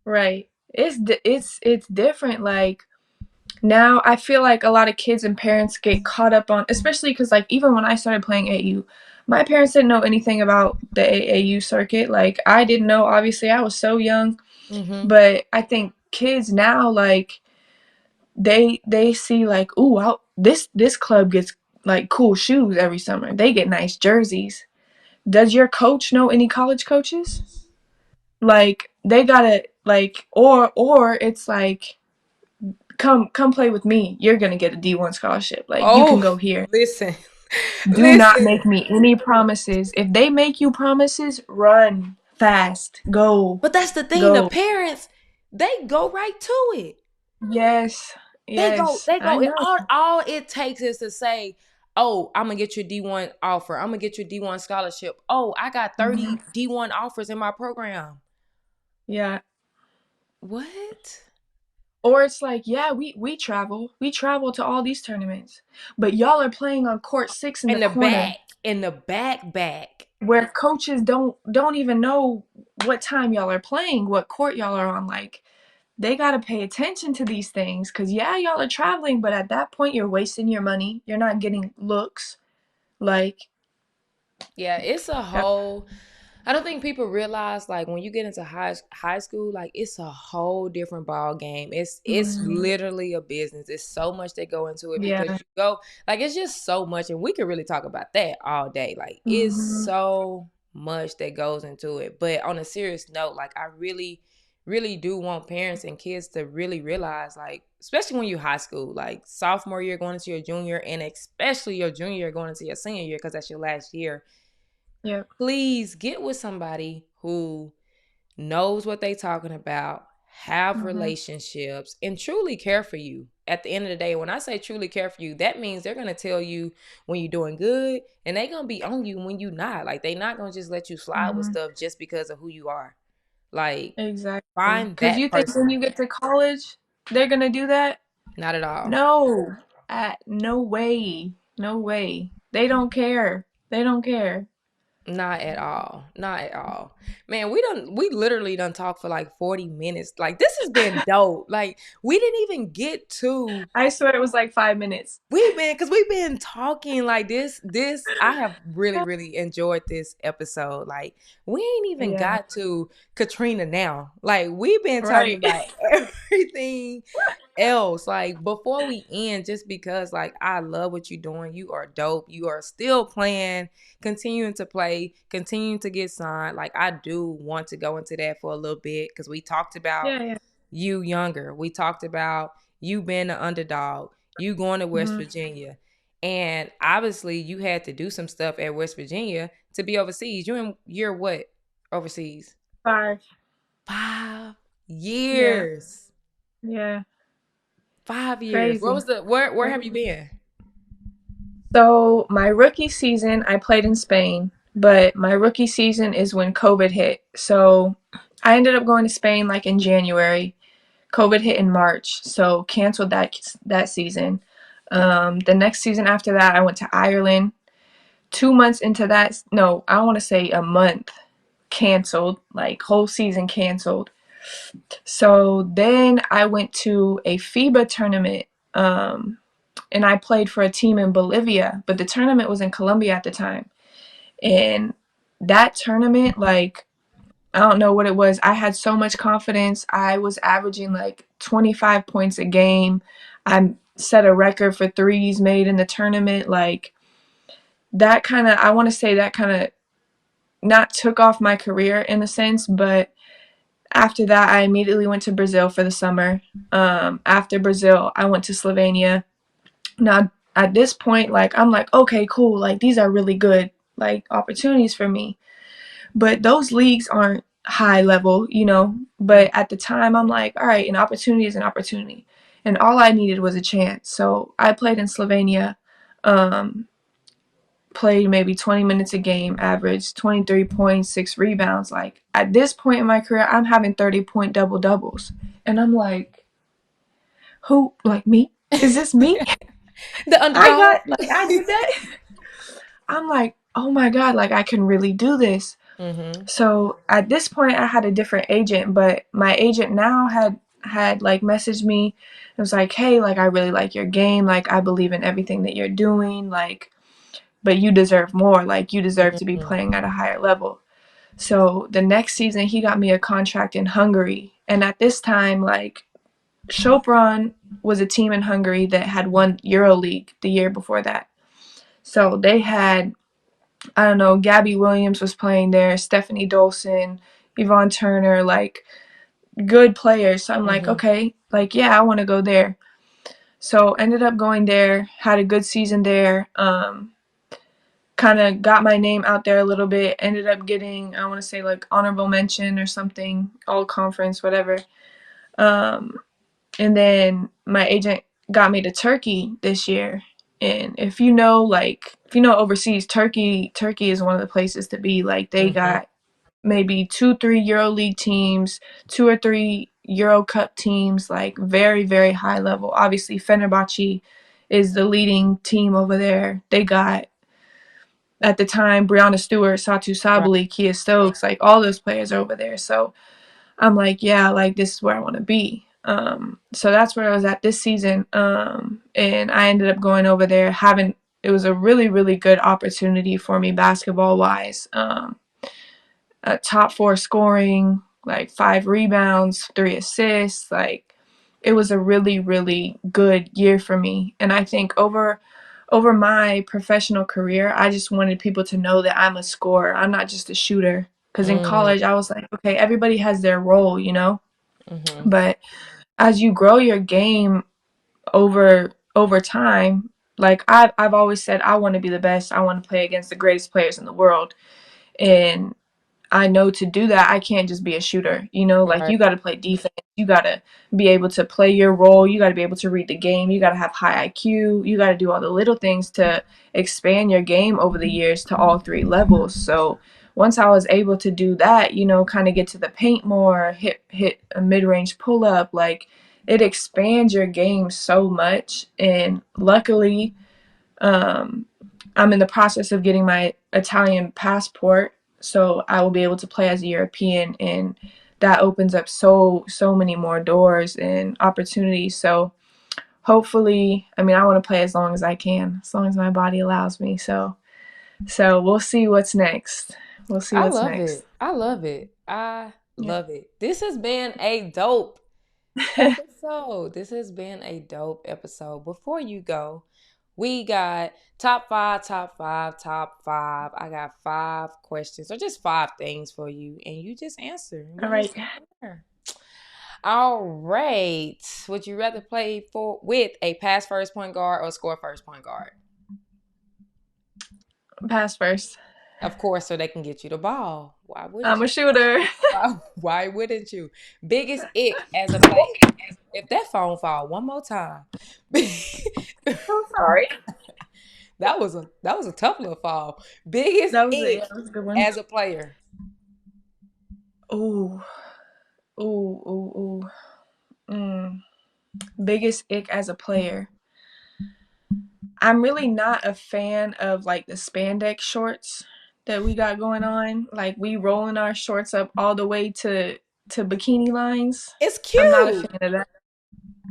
Right. It's different. Like now, I feel like a lot of kids and parents get caught up on, especially because like even when I started playing AU, my parents didn't know anything about the AAU circuit. Like I didn't know. Obviously, I was so young. Mm-hmm. But I think kids now, like they see like, ooh, this club gets like cool shoes every summer. They get nice jerseys. Does your coach know any college coaches? Like they gotta like, or it's like, come play with me. You're gonna get a D1 scholarship. Like you can Oh, go here. listen, Do not listen. make me any promises. If they make you promises, run fast. Go, But that's the thing. The go. parents, they go right to it. Yes, They go, yes. they I go. It know. all it takes is to say, "Oh, I'm gonna get you a D1 offer. I'm gonna get you a D1 scholarship. Oh, I got Hmm. 30 D1 offers in my program." Yeah. What? Or it's like, yeah, we travel to all these tournaments, but y'all are playing on court 6 in the corner In the back. where coaches don't even know what time y'all are playing, what court y'all are on. Like they got to pay attention to these things cuz yeah, y'all are traveling, but at that point you're wasting your money. You're not getting looks. Like Yeah, it's a that. whole. I don't think people realize like when you get into high school, like it's a whole different ball game. It's Mhm. literally a business. It's so much that go into it because Yeah. you go like it's just so much, and we could really talk about that all day. Like it's Mhm. so much that goes into it. But on a serious note, like I really, really do want parents and kids to really realize, like especially when you're high school, like sophomore year going into your junior, and especially your junior year going into your senior year because that's your last year, Yeah. please get with somebody who knows what they talking about, have Mhm. relationships, and truly care for you. At the end of the day, when I say truly care for you, that means they're gonna tell you when you're doing good, and they're gonna be on you when you're not. Like they're not gonna just let you slide with Mhm. stuff just because of who you are. Like Exactly. find Cuz you that think when person. you get to college they're going to do that? Not at all. No. No way. No way. They don't care. They don't care. Not at all. Not at all. Man, we literally done talk for like 40 minutes. Like this has been dope. Like we didn't even get to I swear it was like 5 minutes. we've been talking like this I have really really enjoyed this episode. Like we ain't even Yeah. got to Katrina now. Like we've been talking Right. about everything else. Like before we end, just because like I love what you're doing. You are dope. You are still playing, continuing to play, continuing to get signed. Like I do want to go into that for a little bit because we talked about Yeah, yeah. you younger. We talked about you being the underdog, you going to West Mhm. Virginia. And obviously you had to do some stuff at West Virginia to be overseas. You're what? Overseas? 5. Yeah.5 years. Yeah. 5 years. Crazy. Where have you Crazy. been? So, my rookie season I played in Spain, but my rookie season is when COVID hit. So, I ended up going to Spain like in January. COVID hit in March, so canceled that season. The next season after that, I went to Ireland. 2 months into that, no, I want to say a month, canceled, like whole season canceled. So then I went to a FIBA tournament, and I played for a team in Bolivia, but the tournament was in Colombia at the time. And that tournament, like, I don't know what it was. I had so much confidence. I was averaging like 25 points a game. I set a record for threes made in the tournament. Like, that kind of, I want to say that kind of not took off my career in a sense, but after that, I immediately went to Brazil for the summer. After Brazil, I went to Slovenia. Now, at this point, like, I'm like, okay, cool. Like, these are really good, like, opportunities for me. But those leagues aren't high level, you know. But at the time, I'm like, all right, an opportunity is an opportunity. And all I needed was a chance. So I played in Slovenia, um, played maybe 20 minutes a game, averaged 23 points, 6 rebounds. Like, at this point in my career, I'm having 30-point double doubles. And I'm like, who, like me? Is this me? The underdog. I did that. I'm like, oh my God, like I can really do this. Mm-hmm. So at this point, I had a different agent, but my agent now had like messaged me. It was like, hey, like I really like your game. Like I believe in everything that you're doing. Like, but you deserve more. Like you deserve to be Mm-hmm. playing at a higher level. So the next season, he got me a contract in Hungary. And at this time, like Sopron was a team in Hungary that had won EuroLeague the year before that. So they had, I don't know, Gabby Williams was playing there, Stephanie Dolson, Yvonne Turner, like good players. So I'm like, Mm-hmm. okay, like yeah, I want to go there. So ended up going there, had a good season there. Kind of got my name out there a little bit. Ended up getting, I want to say like honorable mention or something, all conference, whatever. Um, and then my agent got me to Turkey this year. And if you know overseas, Turkey is one of the places to be. Like they Mm-hmm. got maybe 2, 3 EuroLeague teams, 2 or 3 Euro Cup teams, like very, very high level. Obviously, Fenerbahce is the leading team over there. They got at the time Brianna Stewart, Satu Right. Sabali, Kia Stokes, like all those players are over there. So I'm like, yeah, like this is where I want to be. So that's where I was at this season. And I ended up going over there having, it was a really, really good opportunity for me basketball wise. Top four scoring, like 5 rebounds, 3 assists. Like it was a really, really good year for me. And I think over my professional career, I just wanted people to know that I'm a scorer. I'm not just a shooter. Because in Mm-hmm. college, I was like, okay, everybody has their role, you know? Mm-hmm. But as you grow your game over time, like I've always said I want to be the best. I want to play against the greatest players in the world. And I know to do that, I can't just be a shooter. You know, like Right. you got to play defense. You got to be able to play your role. You got to be able to read the game. You got to have high IQ. You got to do all the little things to expand your game over the years to all 3 levels. So once I was able to do that, you know, kind of get to the paint more, hit a mid range pull up, like it expands your game so much. And luckily, um, I'm in the process of getting my Italian passport, so I will be able to play as a European, and that opens up so many more doors and opportunities. So hopefully, I mean, I want to play as long as I can, as long as my body allows me. So we'll see what's next. We'll see I what's love next. it. I love it. I Yeah. love it. This has been a dope episode. This has been a dope episode. Before you go, we got top five, top five, top five. I got 5 questions or just 5 things for you, and you just answer. All We right. just go from there. All right. Would you rather play for with a pass first point guard or score first point guard? Pass first. Of course, so they can get you the ball. Why wouldn't I'm you? a shooter. Why wouldn't you? Biggest ick as a player. If that phone fall one more time, I'm sorry. that was a tough little fall. Biggest That was it. ick Yeah, that was a good one. as a player. Ooh, ooh, ooh, ooh. Mm. Biggest ick as a player. I'm really not a fan of like the spandex shorts that we got going on. Like we rolling our shorts up all the way to bikini lines. It's I'm not a cute. fan of that.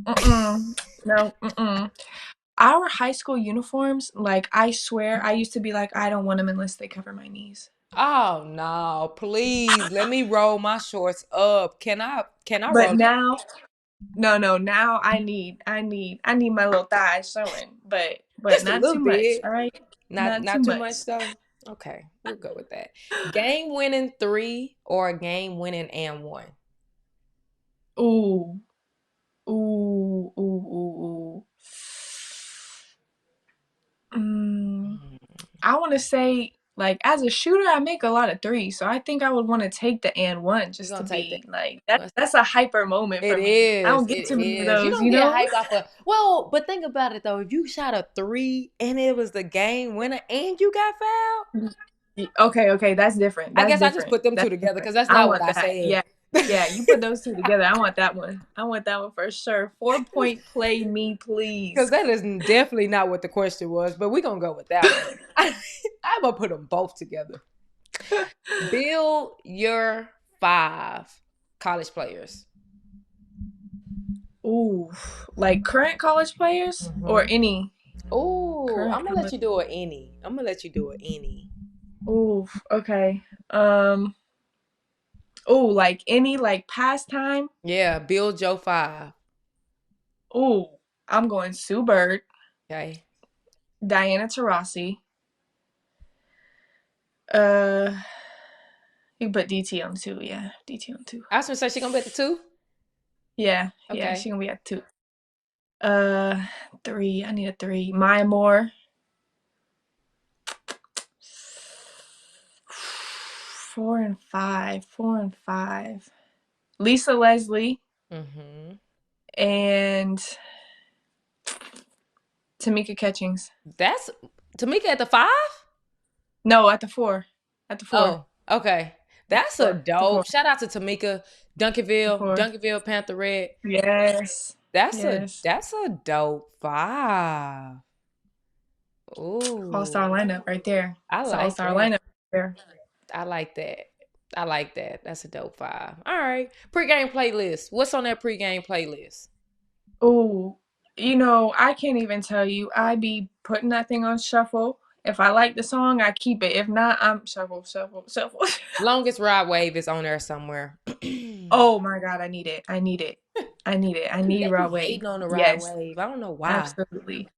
Mm-mm. No, mm-mm. Our high school uniforms, like I swear, I used to be like, I don't want them unless they cover my knees. Oh no, please let me roll my shorts up. Can I But roll it? now, no, no, now I need my little thighs showing, but Just a not little too much. bit. All right, Not not too not too much. much though. Okay, we'll go with that. Game winning three or a game winning and one. Ooh, ooh, ooh, ooh, ooh. I want to say, like, as a shooter, I make a lot of threes, so I think I would want to take the and one We're just to gonna take that. be like that. That's a hyper moment It for me. I is. don't It get too many of is. You those, don't you get know? hyped off of well, but think about it though. If you shot a three and it was the game winner and you got fouled, Okay, okay, that's different. I That's guess I just different. put them two That's together different. because that's I not what want I that. said. Yeah, yeah. You put those two together. I want that one. I want that one for sure. 4 point play me, Because please. that is definitely not what the question was, but we're gonna go with that one. I'm gonna put them both together. Build your five college players. Ooh, like current college players or Mm-hmm. any Ooh, current I'm gonna let college. you do it any. I'm gonna let you do it any. Ooh, okay. Ooh, like any like pastime. Yeah, build your five. Ooh, I'm going Sue Bird, Okay. Diana Taurasi. Uh, you can put DT on two. Yeah, DT on two. I was gonna say she gonna be at the two. Yeah, yeah, she Okay. gonna be at two. Uh, three. I need a three. Maya Moore. 4 and 5. 4 and 5. Lisa Leslie Mm-hmm. and Tamika Catchings. That's Tamika at the five? No, at the four. At the four. Oh, okay. At the That's a four. At the four. dope. Shout out to Tamika, At the Duncanville, four. Duncanville Panther Red. Yes. Yes. That's a dope five. All star Ooh, lineup right there. I It's an all like star that. lineup right there. I like that. I like that. That's a dope five. All right. Pre-game playlist. What's on that pre-game playlist? Ooh, I can't even tell you. I be putting that thing on shuffle. If I like the song, I keep it. If not, I'm shuffle, shuffle, shuffle. Longest Ride Wave is on there somewhere. They Oh my God, I need it. I need it. I need it. I need Raw be Wave. hating on the Ride Yes, Wave. I don't know why. absolutely.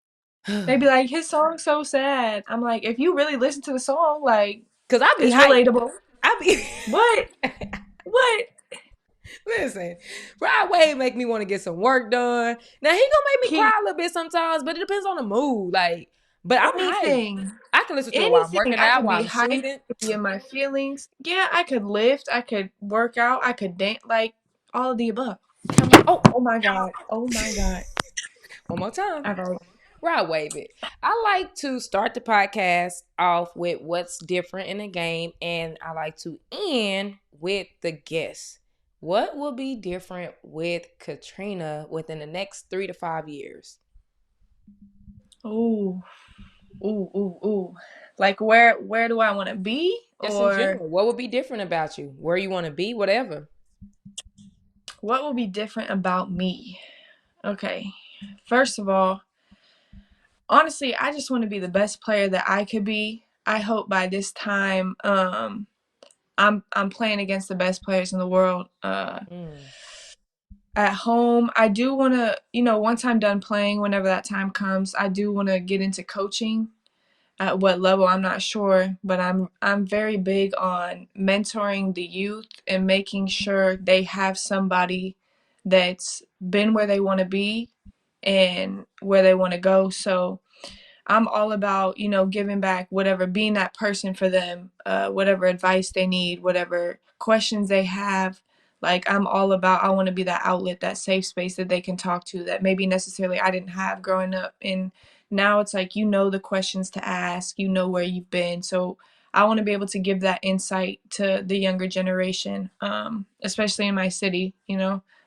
They be like, his song's so sad. I'm like, if you really listen to the song, like, Cause I be it's hyped. relatable. I be What? What? listen. Ride Wave make me want to get some work done. Now he gonna make me He cry a little bit sometimes, but it depends on the mood. Like, but I'm hyped. anything. I can listen to it while I'm Anything. working I out, could while be I'm hyped, I shooting. could be in my feelings. Yeah, I could lift, I could work out, I could dance, like all of the above. Oh, Oh my God. Oh my God. one more time. All right. Ride Wave it. I like to start the podcast off with what's different in the game, and I like to end with the guest. What will be different with Katrina within the next 3 to 5 years? Ooh. Ooh, ooh, ooh. Like where do I want to be Just in or general, what would be different about you? Where you want to be, whatever. what will be different about me? Okay. First of all, honestly, I just want to be the best player that I could be. I hope by this time I'm playing against the best players in the world. Mm. At home, I do want to, once I'm done playing, whenever that time comes, I do want to get into coaching. At what level, I'm not sure, but I'm very big on mentoring the youth and making sure they have somebody that's been where they want to be and where they want to go. So I'm all about, giving back whatever, being that person for them, whatever advice they need, whatever questions they have. Like, I'm all about, I want to be that outlet, that safe space that they can talk to that maybe necessarily I didn't have growing up. And now it's like, the questions to ask, where you've been. So I want to be able to give that insight to the younger generation, especially in my city,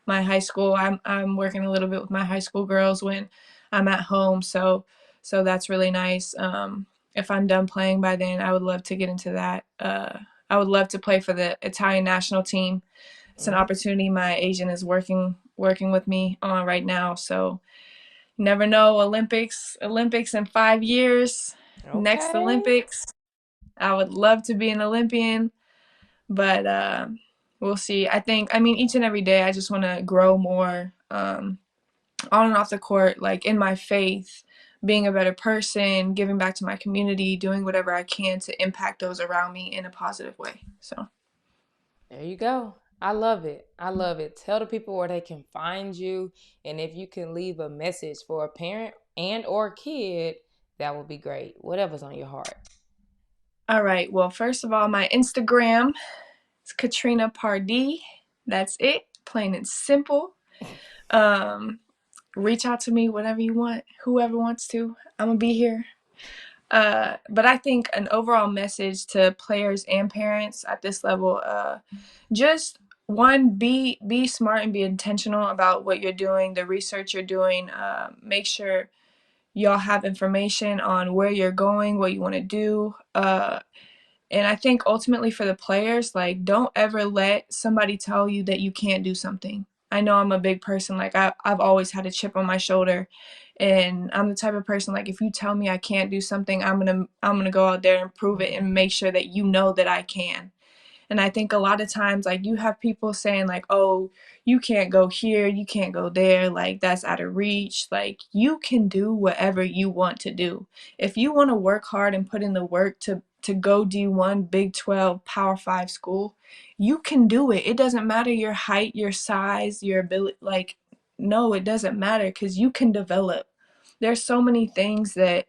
my high school. I'm working a little bit with my high school girls when I'm at home. So So that's really nice. If I'm done playing by then, I would love to get into that. I would love to play for the Italian national team. It's an opportunity my agent is working with me on right now. So you never know. Olympics in 5 years. Next Okay. Olympics, I would love to be an Olympian, but we'll see. I mean, each and every day, I just want to grow more on and off the court, like in my faith, being a better person, giving back to my community, doing whatever I can to impact those around me in a positive way. So There you go. I love it. I love it. Tell the people where they can find you, and if you can leave a message for a parent and or kid, that would be great. Whatever's on your heart. all right. Well, first of all, my Instagram is Katrina Pardee. That's it. Plain and simple. Um, Reach out to me whenever you want, whoever wants to. I'm gonna be here. But I think an overall message to players and parents at this level, just one, be smart and be intentional about what you're doing, the research you're doing. Make sure y'all have information on where you're going, what you want to do. And I think ultimately for the players, like, don't ever let somebody tell you that you can't do something. I know I'm a big person. Like, I've always had a chip on my shoulder. And I'm the type of person, like, if you tell me I can't do something, I'm gonna go out there and prove it and make sure that you know that I can. And I think a lot of times, like, you have people saying, like, oh, you can't go here, you can't go there, like, that's out of reach. Like, you can do whatever you want to do. If you want to work hard and put in the work to go D1, Big 12, Power 5 school, you can do it. It doesn't matter your height, your size, your ability. Like, no, it doesn't matter because you can develop. There's so many things that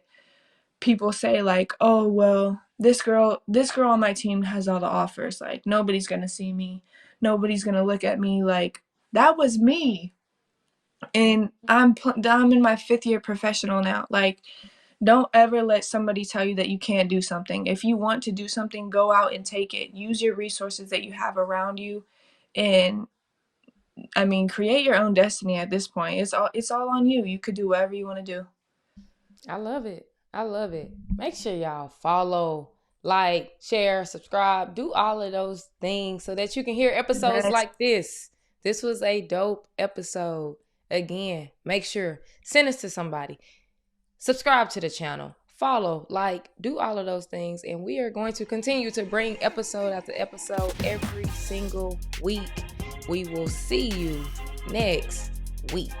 people say, like, oh, well, this girl on my team has all the offers, like, nobody's gonna see me, nobody's gonna look at me. Like, that was me, and I'm in my 5th year professional now. Like, don't ever let somebody tell you that you can't do something. If you want to do something, go out and take it. Use your resources that you have around you, and I mean, create your own destiny. At this point, it's all on you. You could do whatever you want to do. I love it. I love it. Make sure y'all follow, like, share, subscribe, do all of those things so that you can hear episodes Yes. like this. This was a dope episode. Again, make sure, send us to somebody. Subscribe to the channel. Follow, like, do all of those things. And we are going to continue to bring episode after episode every single week. We will see you next week.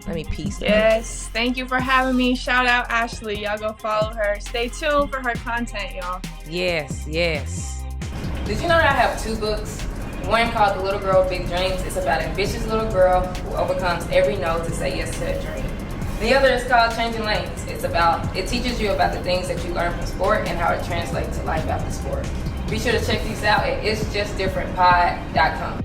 Let me peace out. Yes, thank you for having me. Shout out Ashley. Y'all go follow her. Stay tuned for her content, y'all. Yes, yes. Did you know that I have 2 books? One called The Little Girl with Big Dreams. It's about an ambitious little girl who overcomes every no to say yes to a dream. The other is called Changing Lanes. It teaches you about the things that you learn from sport and how it translates to life after sport. Be sure to check these out at itsjustdifferentpod.com.